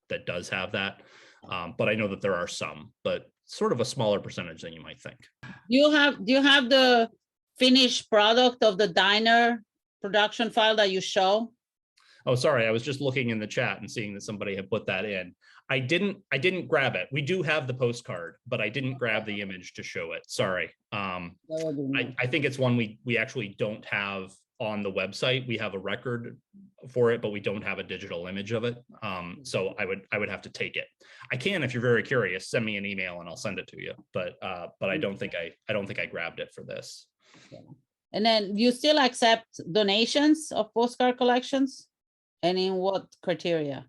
that does have that. But I know that there are some, but sort of a smaller percentage than you might think. Do you have the finished product of the diner production file that you show? Oh, sorry. I was just looking in the chat and seeing that somebody had put that in. I didn't grab it. We do have the postcard, but I didn't grab the image to show it. Sorry. I think it's one we actually don't have on the website. We have a record for it, but we don't have a digital image of it. So I would have to take it. I can, if you're very curious, send me an email and I'll send it to you. But I don't think I grabbed it for this. And then you still accept donations of postcard collections? And in what criteria?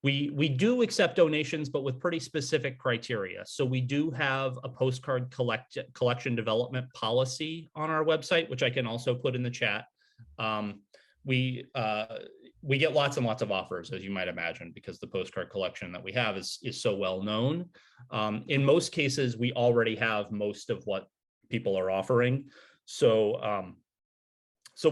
We do accept donations, but with pretty specific criteria. So we do have a postcard collection development policy on our website, which I can also put in the chat. We get lots and lots of offers, as you might imagine, because the postcard collection that we have is so well known. In most cases, we already have most of what people are offering. So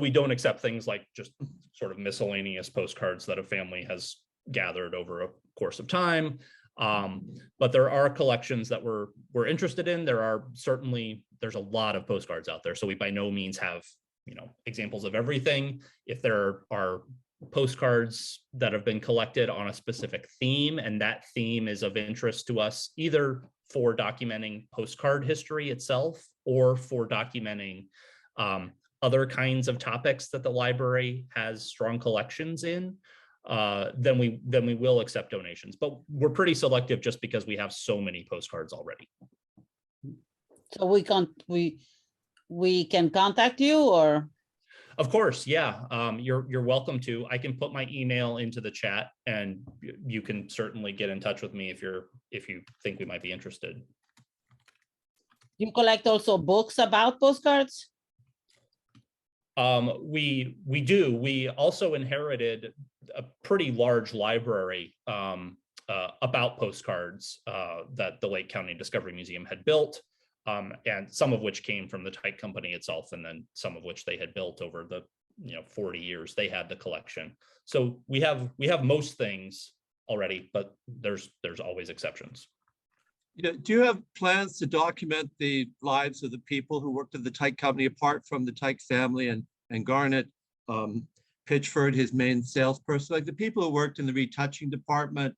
we don't accept things like just sort of miscellaneous postcards that a family has gathered over a course of time. But there are collections that we're interested in. There's a lot of postcards out there. So we by no means have, examples of everything. If there are postcards that have been collected on a specific theme, and that theme is of interest to us, either for documenting postcard history itself or for documenting other kinds of topics that the library has strong collections in, then we will accept donations. But we're pretty selective just because we have so many postcards already. So we can contact you, or? Of course, yeah. You're welcome to. I can put my email into the chat, and you can certainly get in touch with me if you think we might be interested. You collect also books about postcards? We do. We also inherited a pretty large library about postcards that the Lake County Discovery Museum had built, and some of which came from the Tyke company itself, and then some of which they had built over the 40 years they had the collection. So we have most things already, but there's always exceptions. Do you have plans to document the lives of the people who worked at the Tyke company, apart from the Tyke family and Garnet, Pitchford, his main salesperson, like the people who worked in the retouching department,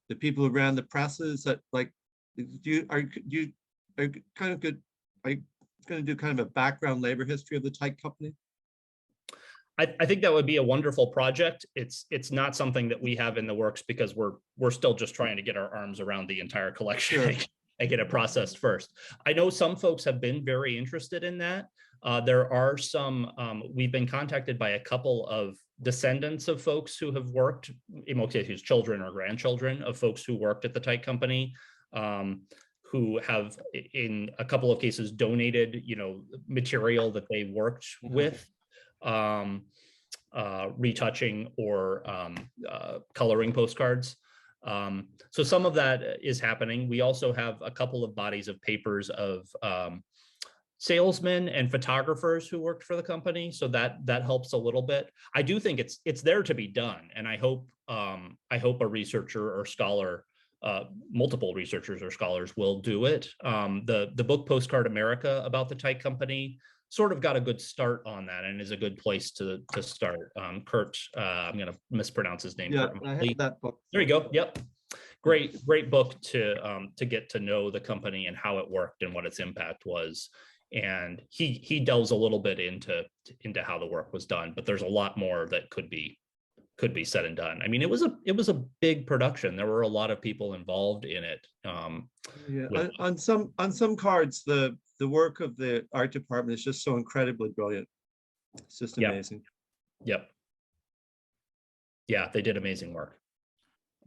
the people who ran the presses? That, like, are you going to do kind of a background labor history of the Tyke company? I think that would be a wonderful project. It's not something that we have in the works because we're still just trying to get our arms around the entire collection. Sure. And get it processed first. I know some folks have been very interested in that. There are some, we've been contacted by a couple of descendants of folks who have worked, in most cases children or grandchildren of folks who worked at the Tyke company, who have in a couple of cases donated, material that they worked with. Retouching or coloring postcards. So some of that is happening. We also have a couple of bodies of papers of salesmen and photographers who worked for the company, so that helps a little bit. I do think it's there to be done, and I hope a researcher or scholar, multiple researchers or scholars will do it. The book Postcard America about the Tyke company sort of got a good start on that and is a good place to start. Curt, I'm going to mispronounce his name. Yeah, Curt. I have that book. There you go. Yep. Great book to get to know the company and how it worked and what its impact was. And he delves a little bit into how the work was done, but there's a lot more that could be said and done. I mean, it was a big production. There were a lot of people involved in it. Yeah, on some cards, the work of the art department is just so incredibly brilliant. It's just amazing. Yep. Yeah, they did amazing work.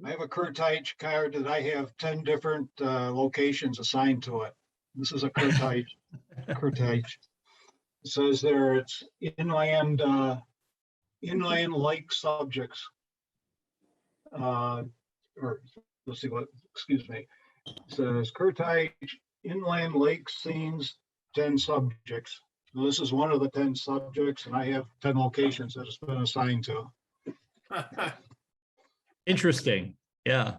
I have a Curt Teich card that I have 10 different locations assigned to it. This is a Curt Teich. Curt Teich. It says there it's inland lake subjects. Or let's see what, excuse me. It says Curt Teich inland lake scenes, 10 subjects. So this is one of the 10 subjects, and I have 10 locations that it's been assigned to. Interesting. Yeah.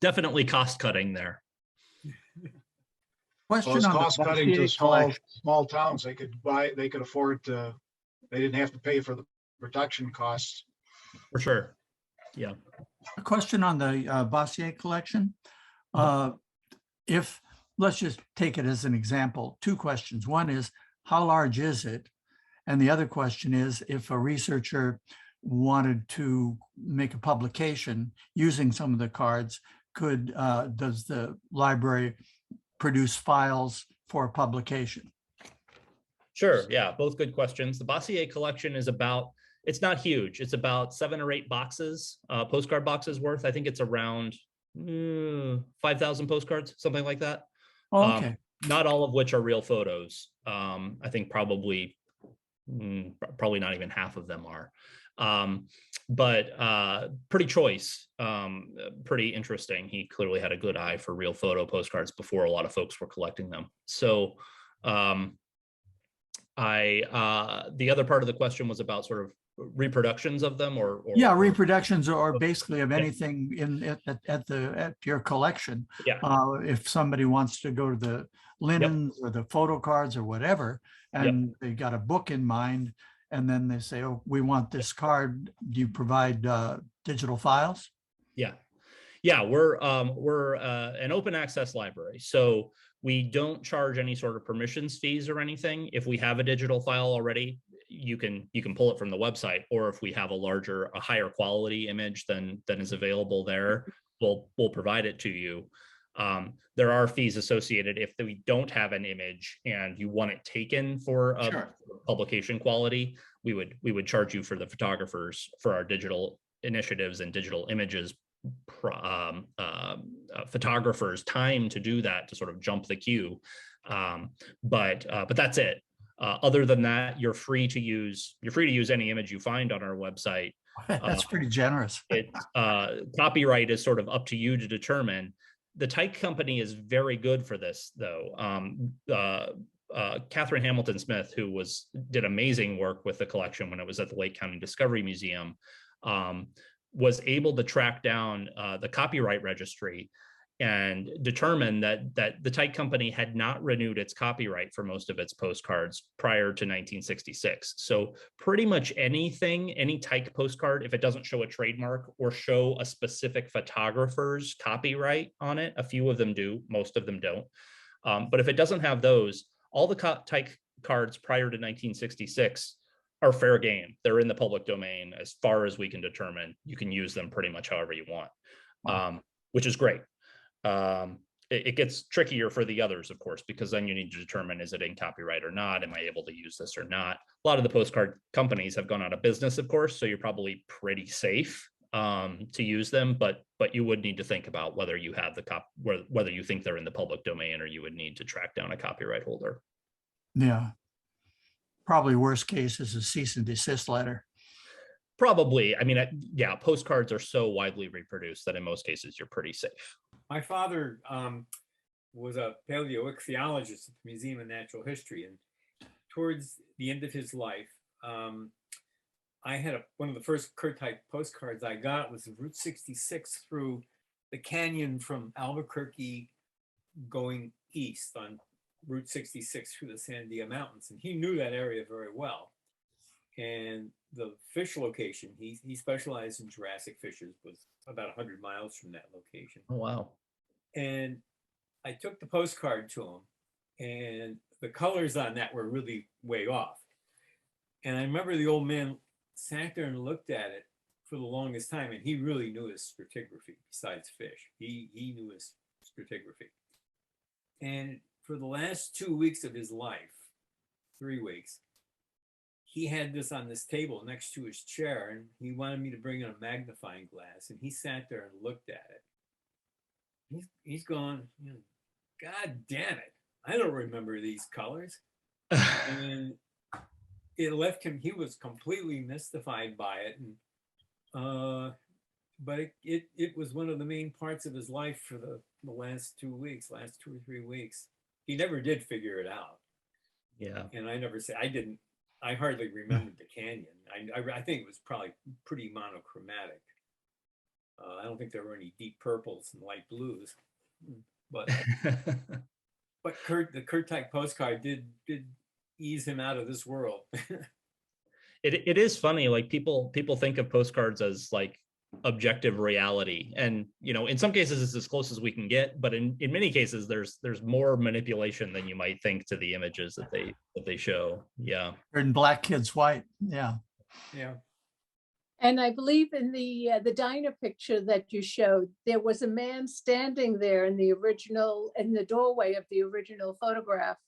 Definitely cost cutting there. Well, Question it's on the cost cutting to Bossier collection. small towns. They could afford to, they didn't have to pay for the production costs. For sure. Yeah. A question on the Bossier collection. If, let's just take it as an example, two questions. One is, how large is it? And the other question is, if a researcher wanted to make a publication using some of the cards, does the library produce files for publication? Sure. Yeah. Both good questions. The Bossier collection is it's not huge. It's about 7 or 8 boxes, postcard boxes worth. I think it's around 5,000 postcards, something like that. Oh, okay. Not all of which are real photos. I think probably not even half of them are. But pretty choice, pretty interesting. He clearly had a good eye for real photo postcards before a lot of folks were collecting them. So the other part of the question was about sort of reproductions of them or yeah, reproductions or basically of anything at your collection. Yeah. If somebody wants to go to the linens or the photo cards or whatever, and they got a book in mind, and then they say, oh, we want this card. Do you provide digital files? Yeah, we're an open access library. So we don't charge any sort of permissions fees or anything. If we have a digital file already, you can pull it from the website, or if we have a higher quality image than is available there, we'll provide it to you. There are fees associated if we don't have an image and you want it taken for publication quality. We would charge you for the photographers for our digital initiatives and digital images photographers time to do that, to sort of jump the queue. But that's it. Other than that, you're free to use any image you find on our website. That's pretty generous. Copyright is sort of up to you to determine. The Tyke company is very good for this, though. Catherine Hamilton Smith, who did amazing work with the collection when it was at the Lake County Discovery Museum, was able to track down the copyright registry and determine that the Tyke company had not renewed its copyright for most of its postcards prior to 1966. So pretty much any Tyke postcard, if it doesn't show a trademark or show a specific photographer's copyright on it, a few of them do, most of them don't. But if it doesn't have those, all the Tyke cards prior to 1966 are fair game. They're in the public domain as far as we can determine. You can use them pretty much however you want, which is great. It gets trickier for the others, of course, because then you need to determine, is it in copyright or not? Am I able to use this or not? A lot of the postcard companies have gone out of business, of course, so you're probably pretty safe to use them, but you would need to think about whether you have whether you think they're in the public domain, or you would need to track down a copyright holder. Yeah. Probably worst case is a cease and desist letter. Probably. I mean, yeah, postcards are so widely reproduced that in most cases you're pretty safe. My father was a paleoichthyologist at the Museum of Natural History. And towards the end of his life, I had one of the first Curt Teich postcards I got was Route 66 through the canyon from Albuquerque going east on Route 66 through the Sandia Mountains. And he knew that area very well. And the fish location, he specialized in Jurassic fishes, was about 100 miles from that location. Oh, wow. And I took the postcard to him, and the colors on that were really way off. And I remember the old man sat there and looked at it for the longest time, and he really knew his stratigraphy besides fish. He knew his stratigraphy. And for the last 2 weeks of his life, 3 weeks, he had this on this table next to his chair, and he wanted me to bring in a magnifying glass, and he sat there and looked at it. He's going, God damn it, I don't remember these colors. And it left him, he was completely mystified by it. And but it was one of the main parts of his life for the last 2 weeks, last 2 or 3 weeks. He never did figure it out. Yeah. And I never said, I hardly remembered the canyon. I think it was probably pretty monochromatic. I don't think there were any deep purples and light blues, but the Curt Teich postcard did ease him out of this world. It is funny, like people think of postcards as like objective reality, and in some cases it's as close as we can get, but in many cases there's more manipulation than you might think to the images that they show. Yeah. In black, kids white. Yeah. Yeah. And I believe in the diner picture that you showed, there was a man standing there in the doorway of the original photograph,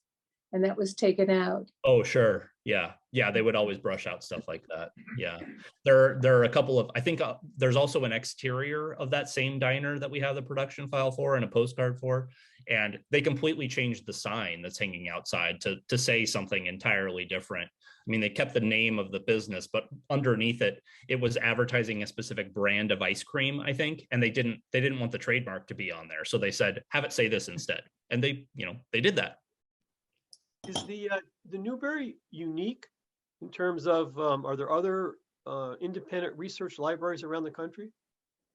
and that was taken out. Oh, sure. Yeah. They would always brush out stuff like that. Yeah. There are a couple of, I think there's also an exterior of that same diner that we have the production file for and a postcard for, and they completely changed the sign that's hanging outside to say something entirely different. I mean, they kept the name of the business, but underneath it, it was advertising a specific brand of ice cream, I think, and they didn't want the trademark to be on there. So they said, have it say this instead. And they did that. Is the Newberry unique in terms of, are there other independent research libraries around the country?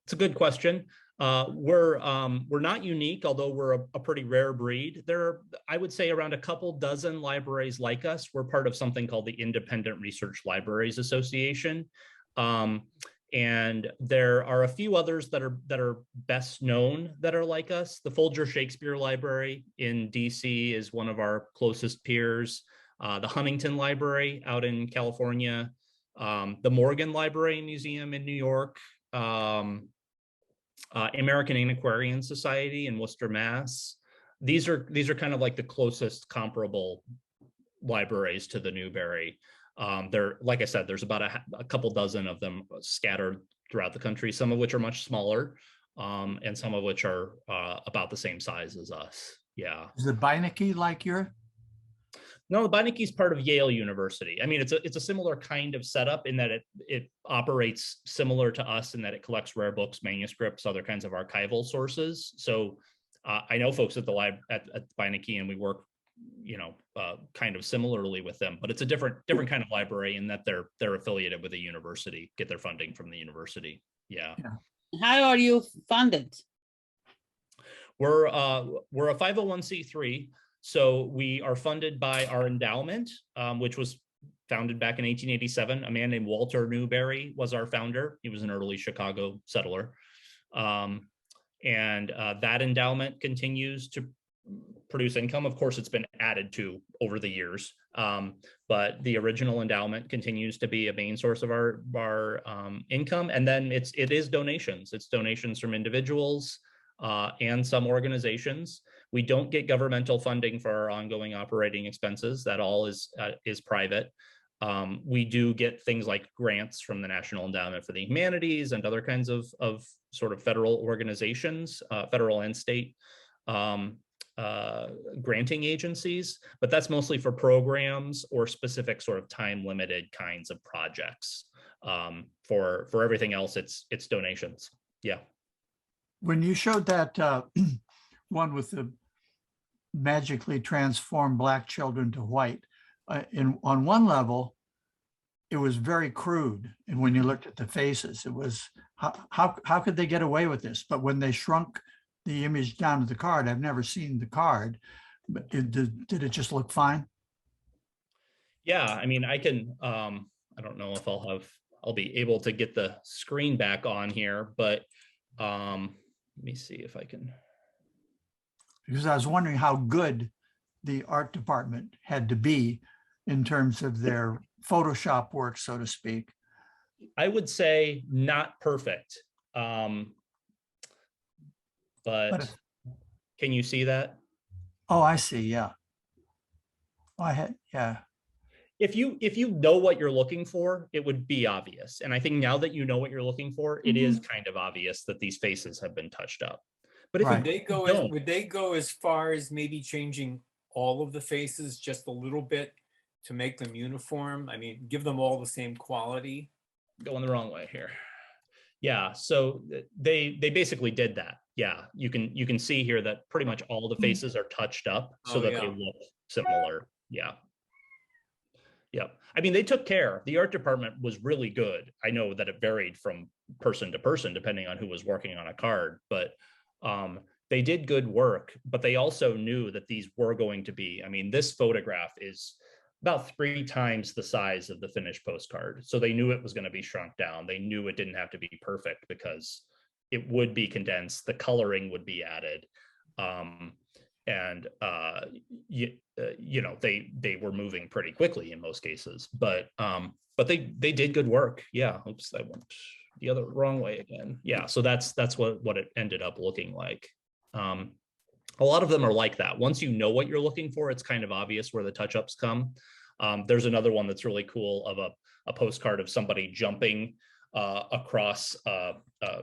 It's a good question. We're not unique, although we're a pretty rare breed. There are, I would say, around a couple dozen libraries like us. We're part of something called the Independent Research Libraries Association. And there are a few others that are best known that are like us. The Folger Shakespeare Library in DC is one of our closest peers. The Huntington Library out in California, the Morgan Library and Museum in New York, American Antiquarian Society in Worcester, Mass. These are kind of like the closest comparable libraries to the Newberry. There, like I said, there's about a couple dozen of them scattered throughout the country, some of which are much smaller, and some of which are about the same size as us. Yeah. Is the Beinecke like your? No, the Beinecke is part of Yale University. I mean, it's a similar kind of setup in that it operates similar to us in that it collects rare books, manuscripts, other kinds of archival sources. So I know folks at the lab at Beinecke, and we work kind of similarly with them, but it's a different kind of library in that they're affiliated with a university, get their funding from the university. Yeah. How are you funded? We're a 501c3, so we are funded by our endowment, which was founded back in 1887. A man named Walter Newberry was our founder. He was an early Chicago settler, and that endowment continues to produce income. Of course, it's been added to over the years, but the original endowment continues to be a main source of our income. And then it is donations. It's donations from individuals and some organizations. We don't get governmental funding for our ongoing operating expenses. That all is private. We do get things like grants from the National Endowment for the Humanities and other kinds of sort of federal organizations, federal and state granting agencies, but that's mostly for programs or specific sort of time limited kinds of projects. For everything else, it's donations. Yeah. When you showed that one with the magically transform black children to white. On one level, it was very crude. And when you looked at the faces, it was, how could they get away with this? But when they shrunk the image down to the card, I've never seen the card, but did it just look fine? Yeah, I mean, I can, I don't know if I'll be able to get the screen back on here, but let me see if I can. Because I was wondering how good the art department had to be in terms of their Photoshop work, so to speak. I would say not perfect. But can you see that? Oh, I see. Yeah. Yeah. If you know what you're looking for, it would be obvious. And I think now that you know what you're looking for, it is kind of obvious that these faces have been touched up. But if would they go as far as maybe changing all of the faces just a little bit to make them uniform? I mean, give them all the same quality? Going the wrong way here. Yeah, so they basically did that. Yeah, you can see here that pretty much all the faces are touched up so that they look similar. Yeah. Yeah. I mean, they took care. The art department was really good. I know that it varied from person to person depending on who was working on a card, but they did good work, but they also knew that these were going to be, I mean, this photograph is about 3 times the size of the finished postcard. So they knew it was going to be shrunk down. They knew it didn't have to be perfect because it would be condensed. The coloring would be added. You know, they were moving pretty quickly in most cases, but they did good work. Yeah. Oops, I went the other wrong way again. Yeah. So that's what it ended up looking like. A lot of them are like that. Once you know what you're looking for, it's kind of obvious where the touch-ups come. There's another one that's really cool of a postcard of somebody jumping across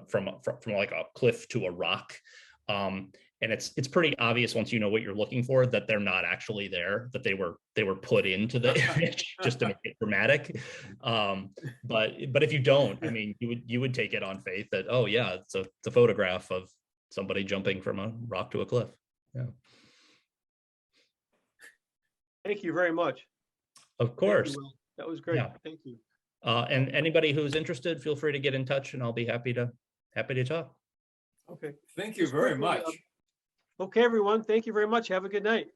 from like a cliff to a rock. And it's pretty obvious once you know what you're looking for that they're not actually there, that they were put into the image just to make it dramatic. But if you don't, I mean, you would take it on faith that, oh yeah, it's a photograph of somebody jumping from a rock to a cliff. Yeah. Thank you very much. Of course. That was great. Yeah. Thank you. And anybody who's interested, feel free to get in touch and I'll be happy to talk. Okay. Thank you very much. Okay, everyone. Thank you very much. Have a good night.